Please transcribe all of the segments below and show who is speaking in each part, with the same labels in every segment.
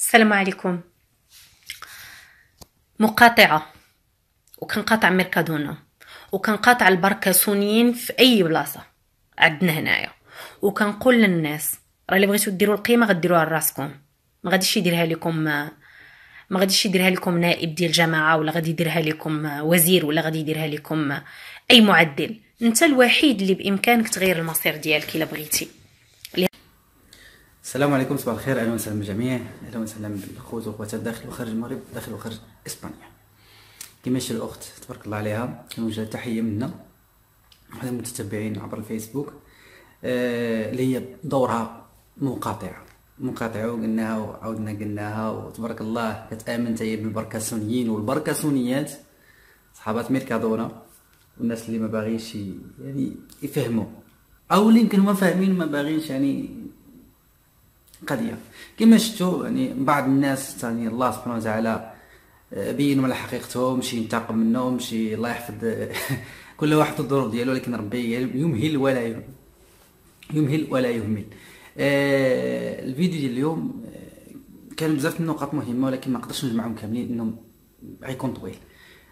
Speaker 1: السلام عليكم. مقاطعة وكنقاطع ميركادونا وكنقاطع البركاسونيين في اي بلاصه عندنا هنايا، وكنقول للناس راه الا بغيتو ديروا القيمه غديروها لراسكم. ما غاديش يديرها لكم نائب ديال الجماعه، ولا غادي يديرها لكم وزير، ولا غادي يديرها لكم اي معدل. انت الوحيد اللي بامكانك تغير المصير ديالك الا بغيتي.
Speaker 2: السلام عليكم، صباح الخير، اهلا وسهلا بالجميع، اهلا وسهلا بالاخوات والاخوات داخل وخارج المغرب، داخل وخارج اسبانيا. كما شي الاخت تبارك الله عليها كنوجه تحيه منا واحد المتتبعين عبر الفيسبوك، اللي هي دورها مقاطعه وقلناها وعاودنا قلناها، وتبارك الله كتامن حتى هي بالبركاسونيين والبركاسونيات، صحابات ميركادونا، والناس اللي ما باغيش يعني يفهموا، او اللي يمكن هما فاهمين وما باغينش يعني قضيه. كما شفتوا يعني بعض الناس ثاني الله سبحانه وتعالى بينوا على حقيقتهم، شي ينتقم منهم، شي الله يحفظ كل واحد في الظروف ديالو، لكن ربي يمهل ولا يهمل. الفيديو ديال اليوم كان بزاف النقاط مهمه، ولكن ما نقدرش نجمعهم كاملين انهم غيكون طويل.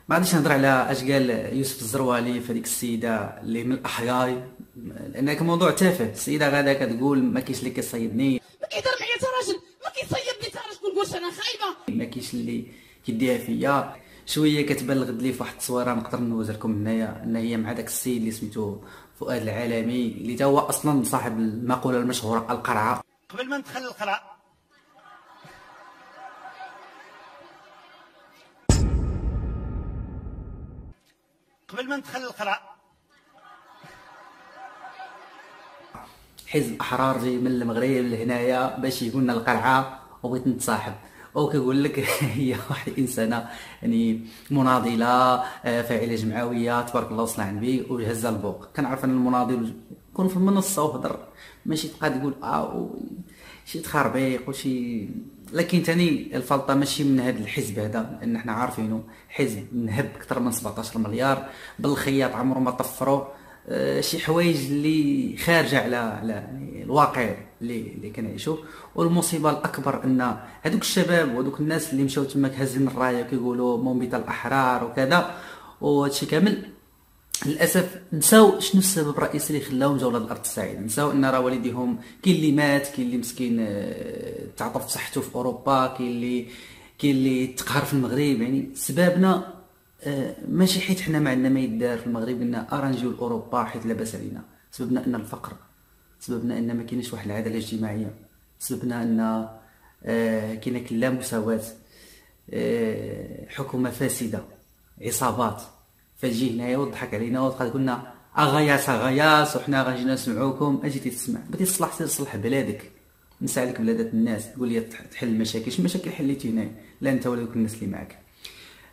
Speaker 2: ما غاديش نهضر على اش قال يوسف الزروالي في هذيك السيده اللي من الاحياء، لان موضوع تافه. السيده غادا كتقول ما كاينش اللي كيصيدني،
Speaker 3: ما كيدير معايا حتى راجل، ما كيصيدني حتى راجل، كنقولش انا خايبه،
Speaker 2: ما كاينش اللي كيديها فيا. شويه كتبلغ لي في واحد التصويره نقدر ندوز لكم هنايا، ان هي مع داك السيد اللي سميتو فؤاد العالمي، اللي تا هو اصلا صاحب المقوله المشهوره القرعه.
Speaker 4: قبل ما ندخل القرعه
Speaker 2: حزب احرار جاي من المغرب لهنايا باش يقول لنا القرعه وبغيت نتصاحب، او كيقول لك هي واحد الانسانه يعني مناضله فاعله جمعويه تبارك الله وصنع النبي وهزه البوق. كنعرف ان المناضل يكون في المنصه وهضر، ماشي تبقى تقول شي تخربيق وشي. لكن تاني الفلطه ماشي من هذا الحزب هذا، لان حنا عارفينه حزب نهب اكثر من 17 مليار بالخياط، عمره ما طفروا شي حوايج اللي خارجه على يعني الواقع اللي كنعيشوه. والمصيبه الاكبر ان هذوك الشباب وهذوك الناس اللي مشاو تماك هازين الرايه وكيقولوا منبت الاحرار وكذا وهادشي كامل، للاسف نساو شنو السبب الرئيسي اللي خلاهم جاو لهاد الارض السعيده. نساو ان راه والديهم كاين اللي مات، كاين اللي مسكين تعطف صحته في اوروبا، كاين اللي تقهر في المغرب. يعني سبابنا ماشي حيت حنا ما عندنا ما يدار في المغرب قلنا نجيو لاوروبا حيت لاباس علينا، سببنا ان الفقر، سببنا ان ما كاينش واحد العداله الاجتماعيه، سببنا ان كاينه لا مساواه، حكومه فاسده، عصابات. فجي هنايا وضحك علينا وتبقى تقول لنا اغياس وحنا غنجينا نسمعوكم. اجي تصنع بغيتي تصلح سير صلح بلادك، نسى عليك بلادات الناس، تقول لي تحل المشاكل. شنو المشاكل حليتي هنايا؟ لا انت ولا دوك الناس اللي معاك.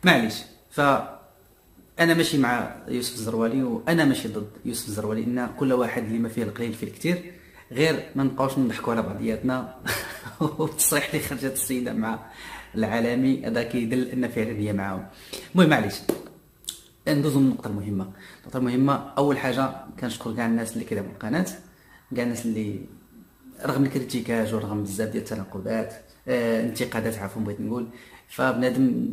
Speaker 2: معليش، فانا ماشي مع يوسف الزروالي وانا ماشي ضد يوسف الزروالي، ان كل واحد اللي ما فيه القليل فيه الكثير، غير ما نبقاوش نضحكوا على بعضياتنا. والتصريح اللي خرجت السيده مع العالمي هذا كيدل ان فعلا هي معاهم. المهم معليش ندوزو من النقطه المهمه. اول حاجه كنشكر كاع الناس اللي كيدعموا القناه، كاع الناس اللي رغم الكريتيكاج ورغم بزاف ديال التناقضات انتقادات عفوا بغيت نقول، فبنادم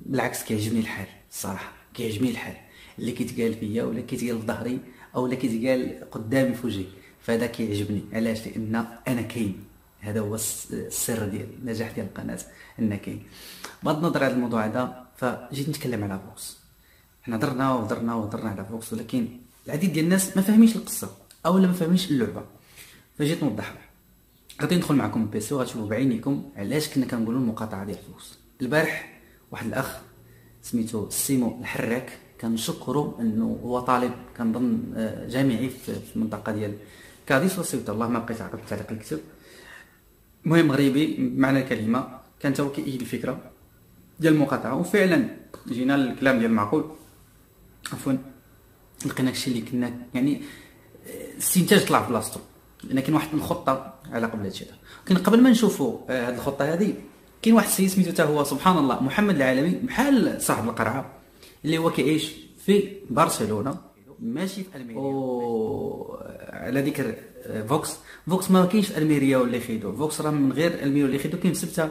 Speaker 2: بالعكس كيعجبني الحال الصراحه، كيعجبني الحال اللي كيتقال فيا ولا كيتقال في ظهري او لا كيتقال قدامي في وجهي، فهذا كيعجبني. علاش؟ لان انا كاين، هذا هو السر ديال النجاح ديال القناه، ان كاين. بغض النظر على الموضوع هذا، فجيت نتكلم على فوكس. حنا هضرنا على فوكس، ولكن العديد ديال الناس ما فاهمينش القصه او لا ما فاهمينش اللعبه، فجيت نوضحها. غادي ندخل معكم البيسي وغتشوفوا بعينيكم علاش كنا كنقولوا المقاطعه ديال فوكس. البارح واحد الاخ سميتو سيمو الحراك كنشكروا انه هو طالب كنظن جامعي في المنطقه ديال كاديس وسيوطا، الله ما بقيت عقب التعليق اللي كتب، المهم مغربي بمعنى الكلمه، كان تا هو كيأيد الفكره ديال المقاطعه. وفعلا جينا للكلام ديال المعقول، عفوا لقينا الشيء اللي كنا يعني الاستنتاج طلع في بلاصتو، لان كاين واحد الخطه على قبل هادشي هذا. لكن قبل ما نشوفوا هاد الخطه هذه، كاين واحد السيد سميتو حتى هو سبحان الله محمد العالمي، بحال صاحب القرعه، اللي هو كيعيش في برشلونه ماشي في المانيا. على ذكر فوكس ما كاينش في الميريا ولا يخيدو، فوكس راه من غير الميريا ولا يخيدو. كاين في سبته،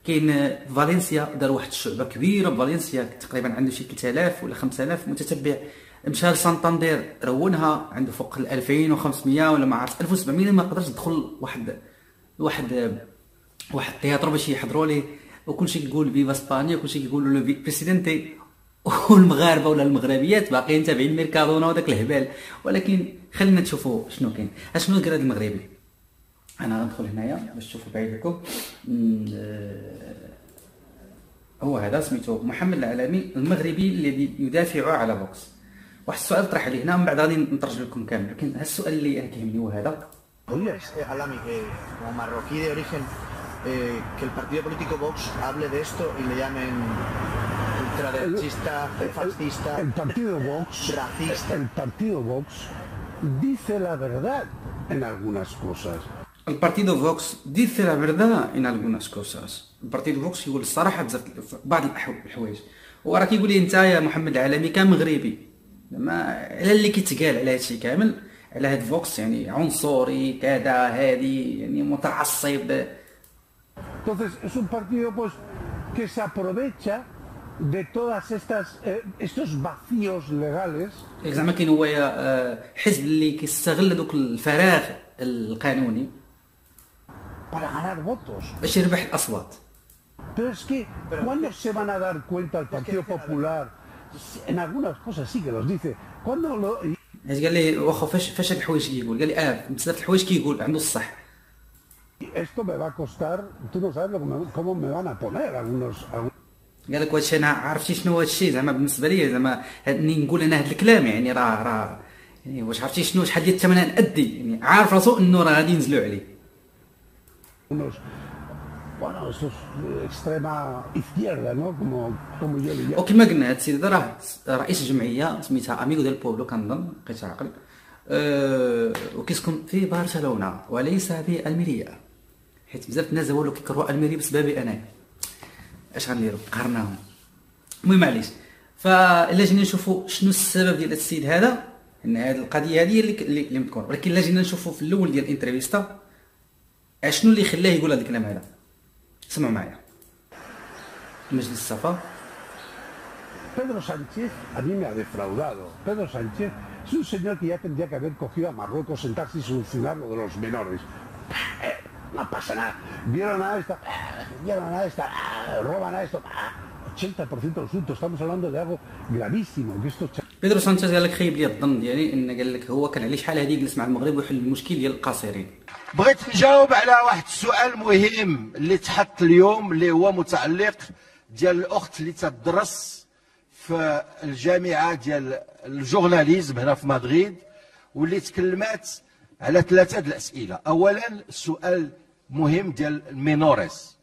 Speaker 2: كاين فالنسيا، دار واحد الشعبه كبيره بفالنسيا، تقريبا عنده شي 3000 ولا 5000 متتبع. مشى لسانتاندير رونها، عنده فوق ال 2500 ولا ما عرفت 1700. ما قدرش يدخل واحد التياترو باش يحضروا ليه، وكلشي كيقول فيفا اسبانيا، وكلشي كيقولوا له بريسيدنتي، والمغاربه ولا المغربيات باقيين تابعين ميركادونا وداك الهبال. ولكن خلينا نشوفوا شنو كاين. شنو قال هذا المغربي؟ انا غندخل هنايا باش تشوفوا بعيد لكم. هو هذا سميتو محمد العلامي المغربي الذي يدافع على فوكس. واحد السؤال طرح عليه هنا، من بعد غادي نترجم لكم كامل، لكن هذا السؤال اللي انا كيهمني هو هذا.
Speaker 4: Alami, que como marroquí de origen, que el partido político Vox hable de esto y le llamen ultraderechista, fascista,
Speaker 5: el partido Vox,
Speaker 4: racista.
Speaker 5: El partido Vox dice la verdad en algunas cosas.
Speaker 2: البارتيدو فوكس dice la verdad en algunas cosas. البارتيدو فوكس يقول الصراحه بزاف في بعض الحوايج. وراه كيقول لي انت يا محمد العالمي كمغربي، زعما على اللي كيتقال على هادشي كامل، على هاد فوكس يعني عنصري كذا، هادي يعني متعصب.
Speaker 5: Entonces es un partido pues que se aprovecha de todas estos vacíos legales.
Speaker 2: زعما كاين هو حزب اللي كيستغل دوك الفراغ القانوني
Speaker 5: para ganar votos.
Speaker 2: باش يربح الاصوات.
Speaker 5: Pero es que, ¿cuándo se van a dar cuenta el Partido Popular? En algunas cosas sí que los dice. ¿Cuándo lo...?
Speaker 2: قال لي واخا فاش هاد الحوايج كيقول، قال لي بزاف الحوايج كيقول عنده الصح.
Speaker 5: Esto me va a costar, tú no sabes cómo me van a poner algunos...
Speaker 2: قال لك هادشي انا عرفتي شنو هو هادشي، زعما بالنسبه لي زعما اني نقول انا هاد الكلام يعني راه يعني واش عرفتي شنو شحال ديال الثمن نادي، يعني عارف راسو انه راه غادي ينزلوا عليه.
Speaker 5: Bueno, eso es extrema izquierda, ¿no? Como yo le llamo.
Speaker 2: وكما قلنا هاد السيد راه رئيس جمعيه سميتها اميغو ديال بوبلو كنظن، بقيت عاقل، وكيسكن في برشلونه وليس في الميريا، حيت بزاف الناس هو كيكرهوا الميريا بسببي انا. اش غنديروا؟ قهرناهم. المهم معليش. فالا جينا نشوفوا شنو السبب ديال السيد هذا، ان هذه القضيه هذه اللي مذكوره، ولكن الا جينا نشوفوا في الاول ديال الانترفيستا شنو اللي خلاه يقول هذا الكلام هذا. اسمعوا معايا. مجلس الصفا.
Speaker 5: Pedro Sánchez a mí me ha defraudado. Pedro Sánchez es un señor que ya tendría que haber cogido a Marruecos, sentarse y solucionar lo de los menores. No pasa nada. Vieron a esta, roban a esto. 80% de los asuntos. Estamos hablando de algo gravísimo. Que esto...
Speaker 2: بيدرو سانشيز قال لك خيب لي الظن ديالي، ان قال لك هو كان عليه شحال هذه يجلس مع المغرب ويحل المشكل ديال القاصرين.
Speaker 6: بغيت نجاوب على واحد السؤال مهم اللي تحط اليوم، اللي هو متعلق ديال الاخت اللي تدرس في الجامعه ديال الجورناليزم هنا في مدريد، واللي تكلمات على 3 الاسئله. اولا السؤال مهم ديال المينوريس،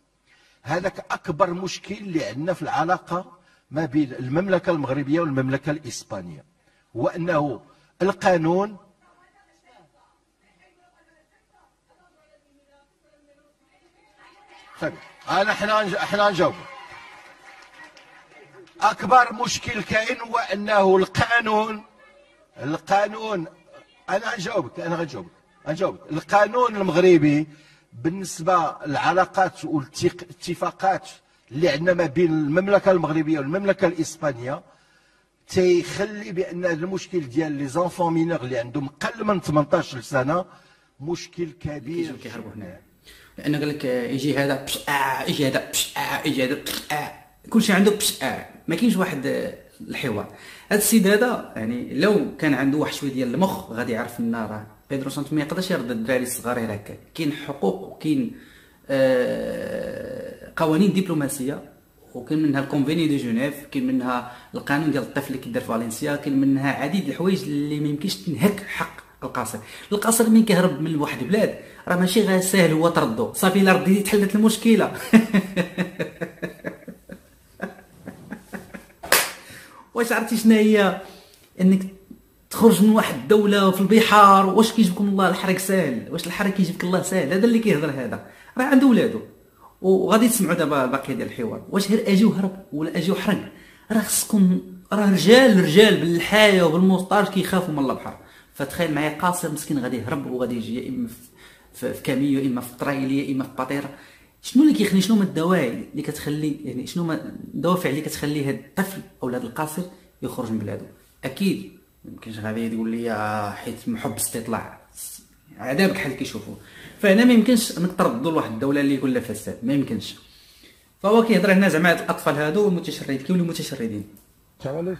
Speaker 6: هذاك اكبر مشكل اللي عندنا في العلاقه ما بين المملكه المغربيه والمملكه الاسبانيه، هو انه القانون احنا نجاوب. اكبر مشكل كاين هو انه القانون انا غنجاوبك. القانون المغربي بالنسبه للعلاقات والاتفاقات اللي عندنا ما بين المملكه المغربيه والمملكه الاسبانيه تيخلي بان المشكل ديال لي زونفون مينور اللي عندهم اقل من 18 سنه مشكل كبير.
Speaker 2: كيهربوا هنايا لان قال لك يجي هذا يجي هذا يجي هذا كلشي عنده ما كاينش واحد الحوار. هذا السيد هذا يعني لو كان عنده واحد شويه ديال المخ غادي يعرف ان راه بيدرو سانشيز ما يقدرش يرد الدراري الصغار غير هكا. كاين حقوق وكاين قوانين دبلوماسيه، وكاين منها الكونفيني دو جنيف، كاين منها القانون ديال الطفل اللي كيدار في فالنسيا، كاين منها عديد الحوايج اللي ما يمكنش تنهك حق القاصر من كيهرب من واحد البلاد راه ماشي غير ساهل هو تردو صافي الا رديتي تحلت المشكله. واش عرفتي شنو هي انك تخرج من واحد الدوله في البحار؟ واش كيجيبكم الله الحرق ساهل؟ واش الحرق كيجيبك الله ساهل؟ هذا اللي كيهضر هذا راه عنده ولادو وغادي تسمعوا دابا الباقي ديال الحوار. واش غير اجي وهرب ولا اجي وحرق؟ راه خصكم راه رجال بالحياه وبالموسطاج كيخافوا من البحر. فتخيل معايا قاصر مسكين غادي يهرب وغادي يجي يا اما في كاميو يا اما في طرايليه يا اما في باطيره. شنو اللي كيخلي، شنو هما الدواعي اللي كتخلي، يعني شنو هما الدوافع اللي كتخلي هذا الطفل او هذا القاصر يخرج من بلادو؟ اكيد ميمكنش غادي تقول لي حيت محب استطلاع، عذاب بحال اللي كيشوفوه. فهنا ما يمكنش انك تردوا لواحد الدوله اللي يقول لها فساد، ما يمكنش. فهو كيهضر هنا زعما هاد الاطفال هادو المتشردين كيوليو متشردين.
Speaker 5: chavales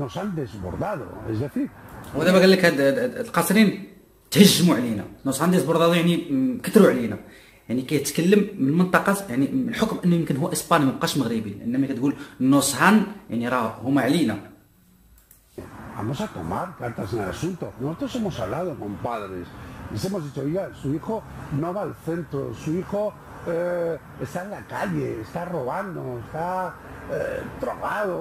Speaker 5: nos han desbordado, es decir
Speaker 2: ودابا قال لك هاد القاصرين تهجموا علينا، نص عندي بوردادو يعني كثروا علينا، يعني كيتكلم من منطقه، يعني من حكم انه يمكن هو اسباني ما بقاش مغربي، لان ملي كتقول نصهان يعني راه هما علينا.
Speaker 5: vamos a tomar cartas en el asunto. Nosotros hemos hablado con padres, les hemos dicho, oiga, su hijo no va al centro, su hijo está en la calle, está robando, está drogado,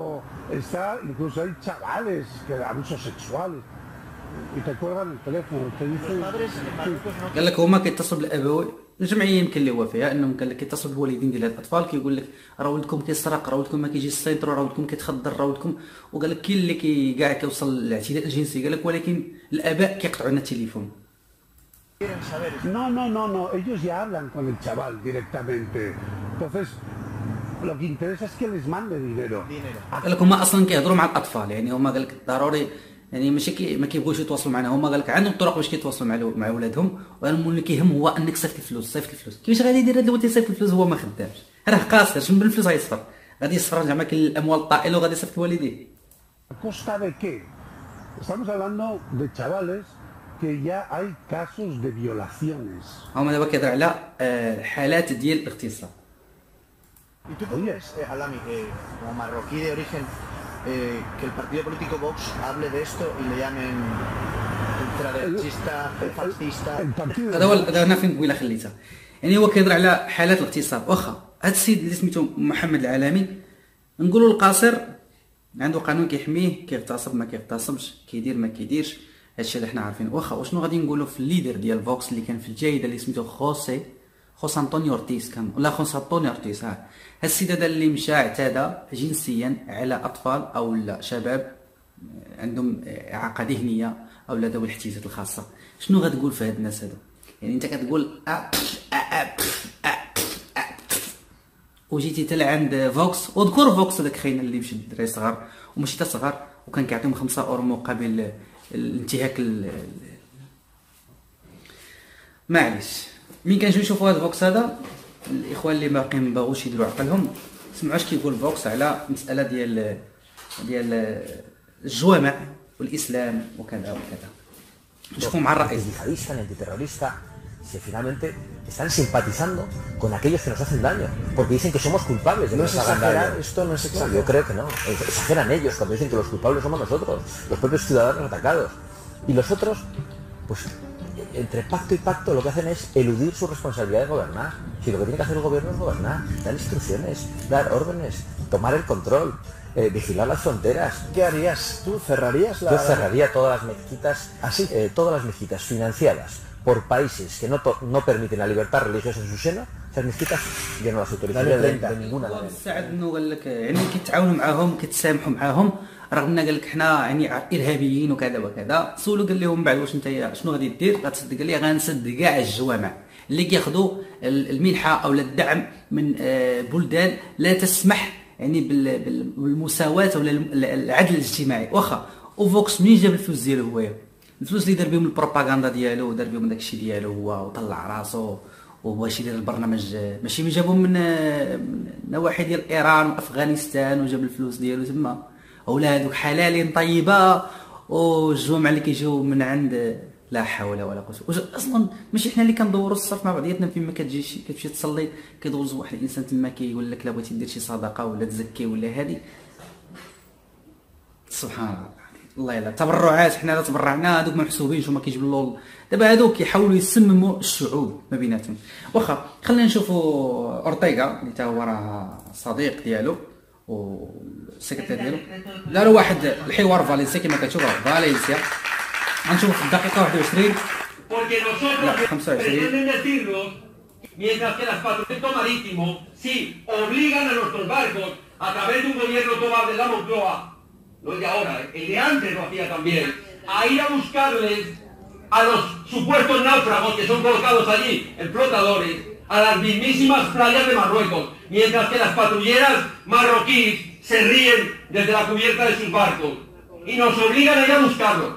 Speaker 5: está, incluso hay chavales que abusos sexuales y te cuelgan el teléfono, te dicen...
Speaker 2: قال لك هما كيتصلوا بالابوي، الجمعيه يمكن اللي هو فيها انهم قال لك كيتصلوا بالوالدين ديال هاد الاطفال، كيقول لك راه ولدكم كيسرق، راه ولدكم ما كيجي السيطرو، راه ولدكم كيتخدر، راه ولدكم. وقال لك كاين اللي كاع كيوصل للاعتداء الجنسي، قال لك ولكن الاباء كيقطعوا لنا التليفون.
Speaker 5: No, ellos ya hablan con el chaval directamente. Entonces, lo que interesa es que les mande dinero.
Speaker 2: قال لك هما اصلا كيهضروا مع الاطفال، يعني هما قال لك ضروري، يعني ماشي ما كيبغيوش يتواصلوا معنا، هما قال لك عندهم طرق باش كيتواصلوا مع ولادهم، واللي كيهم هو انك تصيفط الفلوس، صيفط الفلوس. كيفاش غادي يدير هذا الولد يصيفط الفلوس هو ما خدامش؟ راه قاصر، شنو بالفلوس غيصفر؟ غادي يصفر زعما كاين الاموال الطائله وغادي يصيفط لوالديه.
Speaker 5: ¿A costa de qué? Estamos hablando de chavales que ya hay casos de violaciones.
Speaker 2: هما دابا كيهضر على حالات ديال الاغتصاب.
Speaker 4: ¿Y tú cómo ves, Alami, como marroquí de origen, que el partido político Vox hable de esto y le llamen ultraderechista, fascista?
Speaker 2: هذا هنا فين قبيله خليتها، يعني هو كيهضر على حالات الاغتصاب. واخا هذا السيد اللي سميتو محمد العالمي نقولوا القاصر عنده قانون كيحميه، كيغتصب ما كيغتصبش، كيدير ما كيديرش، هادشي اللي حنا عارفينه. واخا وشنو غادي نقولوا في الليدر ديال فوكس اللي كان في الجايده اللي سميتو خوسي انطونيو اورتيز، كان ولا خوس انطونيو اورتيز. هاد السيد هذا اللي مشى اعتدى جنسيا على اطفال او لا شباب عندهم اعاقه ذهنيه او لا ذوي الاحتياجات الخاصه. شنو غتقول في هاد الناس هادو؟ يعني انت كتقول وجيتي تلا عند فوكس، وذكر فوكس هذاك خاين اللي مشى الدراري صغار وماشي تا صغار، وكان كيعطيهم 5 اورو مقابل الانتهاك معليش. مين كنجيو نشوفوا هذا فوكس هذا، الاخوان اللي باقيين ما باغوش يديروا عقلهم، سمعوا اش كيقول فوكس على مساله ديال الجوامع والاسلام وكذا وكذا. نشوفوا مع الرئيس.
Speaker 7: Yihadista, antiterrorista, si finalmente están simpatizando con aquellos que nos hacen daño, porque dicen que somos culpables de que nos hagan daño.
Speaker 4: Esto no es exagerar.
Speaker 7: Yo creo que no. Exageran ellos cuando dicen que los culpables somos nosotros, los propios ciudadanos atacados. Y los otros, pues entre pacto y pacto lo que hacen es eludir su responsabilidad de gobernar. Si lo que tiene que hacer el gobierno es gobernar, dar instrucciones, dar órdenes, tomar el control, vigilar las fronteras.
Speaker 4: ¿Qué harías? ¿Tú cerrarías la...?
Speaker 7: Yo cerraría todas las mezquitas, todas las mezquitas financiadas por países que no permiten la libertad religiosa en su seno. Esas mezquitas yo no las autorizaría de ninguna manera.
Speaker 2: سعد انه قال لك يعني كيتعاونوا معاهم كيتسامحوا معاهم، رغم ان قال لك حنا يعني ارهابيين وكذا وكذا. سولو قال لهم بعد واش انت شنو غادي دير؟ غتسد؟ قال لي غنسد كاع الجوامع اللي كياخذوا المنحه او الدعم من بلدان لا تسمح يعني بالمساواه ولا العدل الاجتماعي. واخا وفوكس منين جاب الفلوس ديالو هويا؟ الفلوس اللي دار بهم البروباغندا ديالو ودار بهم داكشي ديالو هو وطلع راسو وباش يدير البرنامج، ماشي جابهم من نواحي ديال ايران وافغانستان وجاب الفلوس ديالو تما، اولا هذوك حلالين طيبه والجوامع اللي كيجيو من عند لا حول ولا قوه. اصلا ماشي حنا اللي كندوروا الصرف مع بعضياتنا فين ما كتمشي تصلي كيدوز واحد الانسان تما كيقول لك لا بغيتي دير شي صدقه ولا تزكي ولا هذه. سبحان الله الله يلا تبرعات، حنا لا تبرعنا هذوك ما محسوبينش وما كيجيب اللول. دابا هذوك كيحاولوا يسمموا الشعوب ما بيناتهم. واخا خلينا نشوفوا اورتيغا اللي تا هو راه صديق ديالو والسكرتير ديالو داروا واحد الحوار فالنسيا كما كتشوف فالنسيا. غنشوفوا في الدقيقه 21 لا 25.
Speaker 8: Mientras que el patrulamiento marítimo sí obligan a nuestros barcos a través de un gobierno tomado de la Moncloa, no el de ahora, el de antes lo hacía también, a ir a buscarles a los supuestos náufragos que son colocados allí en flotadores a las mismísimas playas de Marruecos, mientras que las patrulleras marroquíes se ríen desde la cubierta de sus barcos y nos obligan a ir a buscarlos,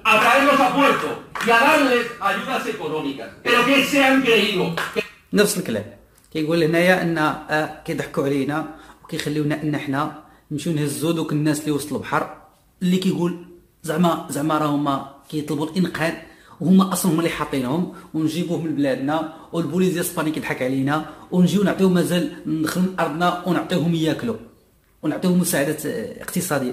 Speaker 8: a traerlos a puerto y a darles ayudas económicas. Pero que se han creído.
Speaker 2: نفس الكلام كيقول هنايا ان كيضحكوا علينا وكيخليونا ان حنا نمشيو نهزو دوك الناس اللي وسط البحر اللي كيقول زعما راهما كيطلبوا الانقاذ وهما اصلا هما اللي حاطينهم ونجيبوهم لبلادنا والبوليس الاسباني كيضحك علينا ونجيو نعطيو مازال ندخلوا لارضنا ونعطيوهم ياكلوا ونعطيوهم مساعدات اقتصاديه.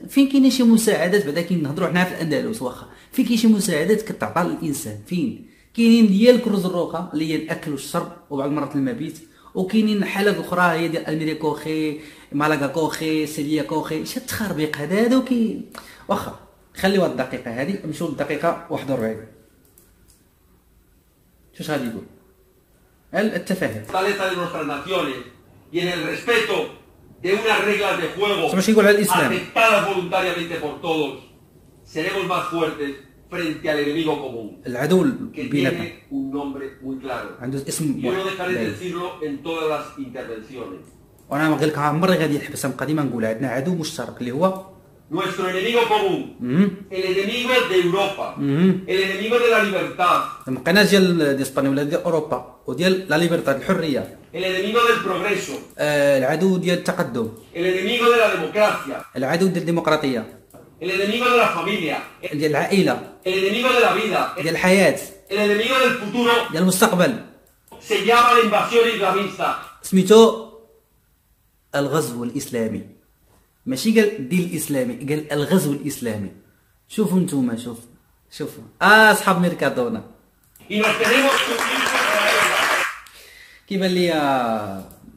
Speaker 2: فين كاينه شي مساعدات بعدا كنهضروا حنا في الاندلس واخا فين كاين شي مساعدات كتعطى للانسان؟ فين كاينين ديال كروز الروخه اللي هي الاكل والشرب وبعض المرات المبيت، وكاينين حالات اخرى هي ديال الميري كوخي مالاغا كوخي سيليا كوخي. شي التخربيق هذا كي واخا خليوها الدقيقه هذه نمشيو للدقيقه 41. شوش غادي يقول التفاهم
Speaker 8: de unas reglas de juego aceptadas voluntariamente por todos, seremos más fuertes frente al enemigo común, que tiene un nombre muy claro. Yo no dejaré de decirlo en todas las intervenciones.
Speaker 2: وانا ما قلت عمري غادي نحبسها من قديما نقول عندنا عدو مشترك اللي هو
Speaker 8: nuestro enemigo común, el enemigo de Europa, el enemigo de la libertad.
Speaker 2: ما بقيناش ديال اسبانيا ولا ديال اوروبا وديال لا ليبرتاد الحريه.
Speaker 8: El enemigo del progreso.
Speaker 2: العدو ديال التقدم.
Speaker 8: El enemigo de la democracia.
Speaker 2: العدو ديال الديمقراطيه.
Speaker 8: El enemigo de la familia.
Speaker 2: ديال العائله.
Speaker 8: El enemigo de la vida.
Speaker 2: ديال الحياه.
Speaker 8: El enemigo del futuro.
Speaker 2: ديال المستقبل.
Speaker 8: Se llama la invasión islamista.
Speaker 2: سميتو الغزو الاسلامي. ماشي قال دين الاسلامي، قال الغزو الاسلامي. شوفوا نتوما شوفوا اصحاب ميركادونا كيبان لي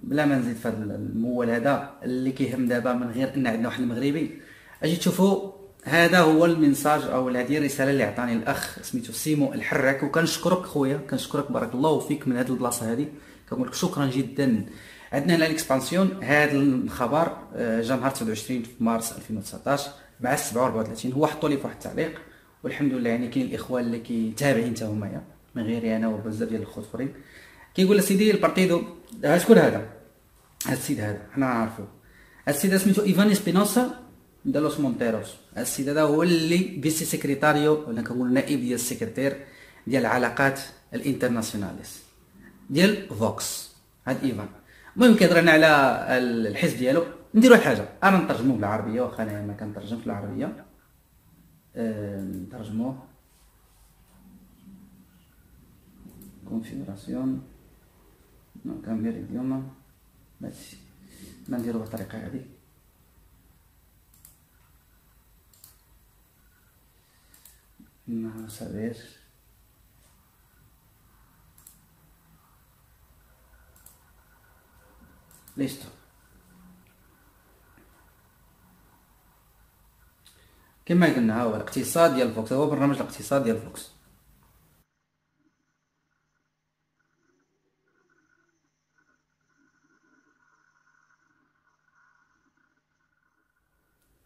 Speaker 2: بلا ما نزيد في هذا المول هذا اللي كيهم دابا من غير ان عندنا واحد المغربي. اجي تشوفوا هذا هو المينساج او هذه الرساله اللي عطاني الاخ سميتو سيمو الحراك، وكنشكرك خويا كنشكرك بارك الله فيك من هذه البلاصه هذه، كنقول لك شكرا جدا. عندنا هنا الاكسبانسيون، هذا الخبر جا نهار 29 مارس 2019 مع 37 هو حطوا لي في واحد التعليق، والحمد لله يعني كاين الاخوان اللي كيتابعين حتى هما من غيري انا وبزاف ديال الخوت اخرين. كيقول سيدي البارتيدو شكون هذا السيد هذا حنا عارفوه، السيد سميتو ايفان اسبينوسا دا لوس مونتيروس. السيد هذا هو اللي فيسي سيكريتاريو ولا كنقول نائب ديال السكرتير ديال العلاقات الانترناسيوناليس ديال فوكس. هاد ايفان المهم كيهضر لنا على الحزب ديالو. نديرو واحد الحاجه انا نترجموه بالعربيه واخا انا ما كنترجمش بالعربيه، نترجموه كونفيغوراسيون كندير اليوم ماشي ما نديرو بالطريقه هذه. Vamos a ver. Listo. كما قلنا هو الاقتصاد ديال فوكس، هو برنامج الاقتصاد ديال فوكس.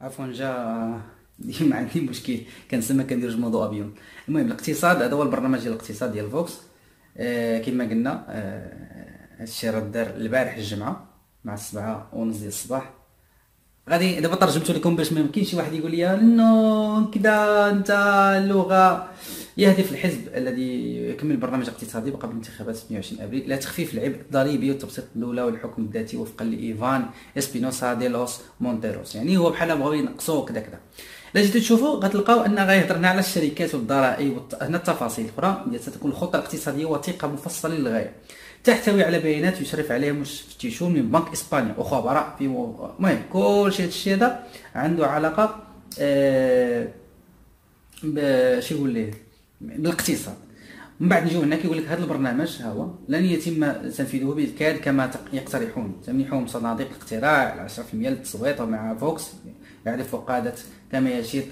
Speaker 2: عفوا جا ديما عندي مشكل كنسمى كندير جمودو ابيون. المهم الاقتصاد هذا هو البرنامج ديال الاقتصاد ديال فوكس. كما قلنا هادشي راه دار البارح الجمعه مع 7:30 ديال الصباح. غادي دابا ترجمته لكم باش ما يمكنش شي واحد يقول لي نو كذا انت اللغه. يهدف الحزب الذي يكمل البرنامج الاقتصادي قبل انتخابات 28 ابريل الى تخفيف العبء الضريبي والتبسيط الدوله والحكم الذاتي وفقا لايفان اسبينوسا دي لوس مونتيروس. يعني هو بحال بغاو ينقصوا كذا كذا. الا جيتو تشوفوا غتلقاو ان غيهضر لنا على الشركات والضرائب هنا التفاصيل الاخرى ديال ستكون الخطه الاقتصاديه وثيقه مفصله للغايه تحتوي على بيانات يشرف عليها مفتشون من بنك اسبانيا وخبراء في المهم كلشي هادشي هذا عنده علاقه شي يقول ليه بالاقتصاد. من بعد نجيو هنا كيقول لك هذا البرنامج ها هو لن يتم تنفيذه بالكاد كما يقترحون. تمنحهم صناديق الاقتراع 10% للتصويت ومع فوكس يعرف قادة كما يشير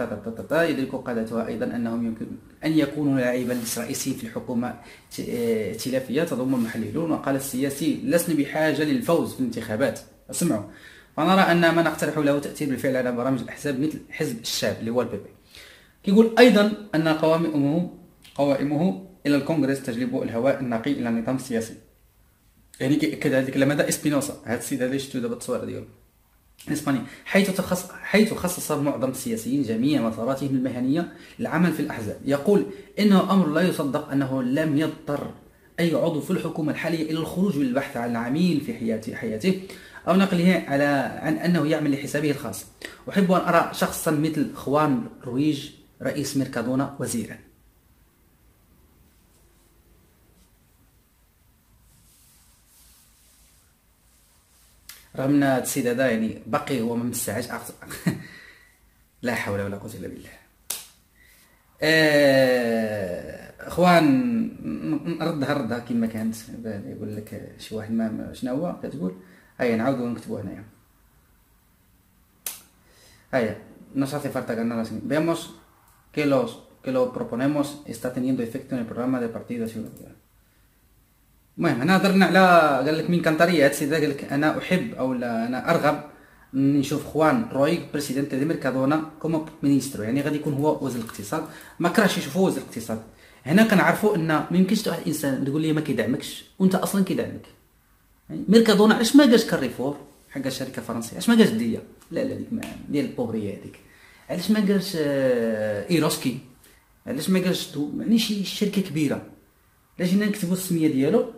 Speaker 2: يدرك قادتها أيضا أنهم يمكن أن يكونوا لاعبا رئيسيا في الحكومة ائتلافية تضم المحللون. وقال السياسي لسنا بحاجة للفوز في الانتخابات اسمعوا، فنرى أن ما نقترح له تأثير بالفعل على برامج الأحزاب مثل حزب الشاب اللي هو البيبي. كيقول ايضا ان قوائمه الى الكونغرس تجلب الهواء النقي الى النظام السياسي. يعني كيأكد هذيك لماذا اسبينوسا، هذا السيد هذا شفتو دابا التصوير ديالو اسباني، حيث خصص معظم السياسيين جميع مساراتهم المهنيه للعمل في الاحزاب. يقول انه امر لا يصدق انه لم يضطر اي عضو في الحكومه الحاليه الى الخروج للبحث عن العميل في حياته او نقله عن انه يعمل لحسابه الخاص. احب ان ارى شخصا مثل خوان رويج رئيس ميركادونا وزيرا. رغم ان هذا السيد هذا يعني باقي هو ما مسعاش لا حول ولا قوه الا بالله. اخوان ردها كما كانت. يقول لك شي واحد ما شنو هو كتقول هيا نعاودو نكتبوها هنايا. هيا nos hace falta ganar así. Vemos que lo proponemos está teniendo efecto en el programa de partidos. المهم هنا هضرنا على قال لك من كانطاريا. هاد السيد قال لك انا احب او لا انا ارغب نشوف خوان رويغ بريسيدنت دي ميركادونا كومو مينيسترو، يعني غادي يكون هو وزير الاقتصاد. ما كرهش يشوفوه وزير الاقتصاد. هنا كنعرفوا ان ما يمكنش واحد الانسان تقول لي ما كيدعمكش وانت اصلا كيدعمك. يعني ميركادونا علاش ما قالش كاريفور حق الشركه الفرنسيه، علاش ما قالش ديا لا ديك ديال البوبريه هذيك، علاش ما قالش ايروسكي، علاش ما قالش يعني شي شركه كبيره. علاش جينا نكتبوا السميه ديالو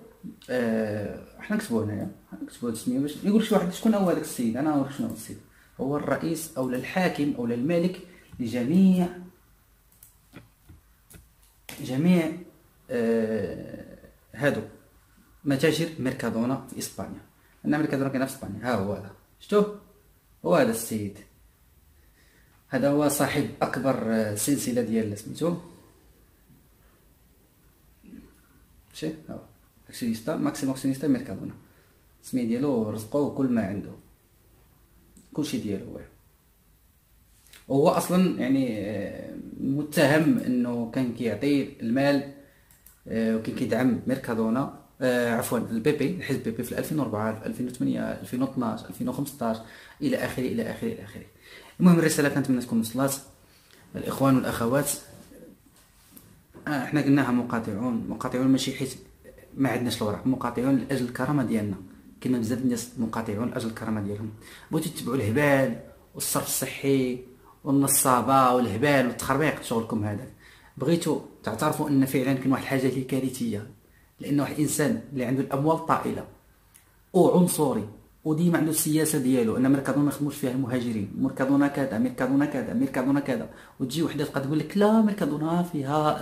Speaker 2: حنا نكتبوه هنايا، نكتبوا هاد السميه باش يقول شي واحد شكون هو هذاك السيد. انا نعرف شنو هو السيد، هو الرئيس او الحاكم او الملك لجميع هادو متاجر ميركادونا في اسبانيا. لان ميركادونا كاينه في اسبانيا. ها هو هذا شفتوه، هو هذا السيد، هذا هو صاحب اكبر سلسله ديال سميتو شي ها اكسيونيستا ماكسيمو اكسيونيستا ميركادونا. السميه ديالو رزقوه كل ما عنده، كلشي ديالو هو. وهو اصلا يعني متهم انه كان كيعطي المال وكان كيدعم ميركادونا عفوا البي بي الحزب بي في 2004 2008 2012 2015 الى اخره الى اخره الى اخره. المهم الرساله كنتمنى تكون وصلت الاخوان والاخوات. احنا قلناها مقاطعون ماشي حيت ما عندناش الوراق، مقاطعون لاجل الكرامه ديالنا. كاين بزاف الناس مقاطعون لاجل الكرامه ديالهم. بغيتو تتبعوا الهبال والصرف الصحي والنصابه والهبال والتخربيق شغلكم هذا. بغيتو تعترفوا ان فعلا كاين واحد الحاجه اللي كارثيه، لان واحد الانسان اللي عنده الاموال طائله وعنصري وديما عنده السياسه ديالو ان ميركادونا ما يخدموش فيها المهاجرين، ميركادونا كذا ميركادونا كذا ميركادونا كذا، وتجي وحده تبقى تقول لك لا ميركادونا فيها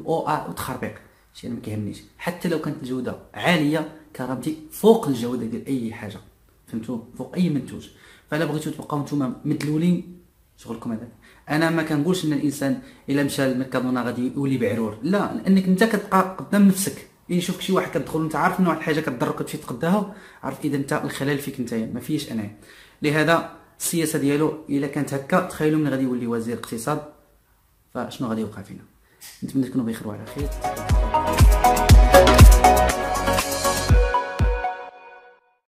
Speaker 2: وتخربيق. شي انا ما كيهمنيش حتى لو كانت الجوده عاليه، كرامتي فوق الجوده ديال اي حاجه، فهمتوا؟ فوق اي منتوج. فلا بغيتو تبقاو نتوما مدلولين شغلكم هذاك. انا ما كنقولش ان الانسان الا مشى لميركادونا غادي يولي بعرور، لا، لانك انت كتبقى قدام نفسك. يشوفك شي واحد كتدخل وانت عارف ان واحد الحاجه كتضرك وتمشي تقداها، عارف اذا انت الخلل فيك نتايا ما فيش انا. لهذا السياسه ديالو الا كانت هكا، تخيلوا من غادي يولي وزير اقتصاد فشنو غادي يوقع فينا. نتمنى تكونوا بخير وعلى خير.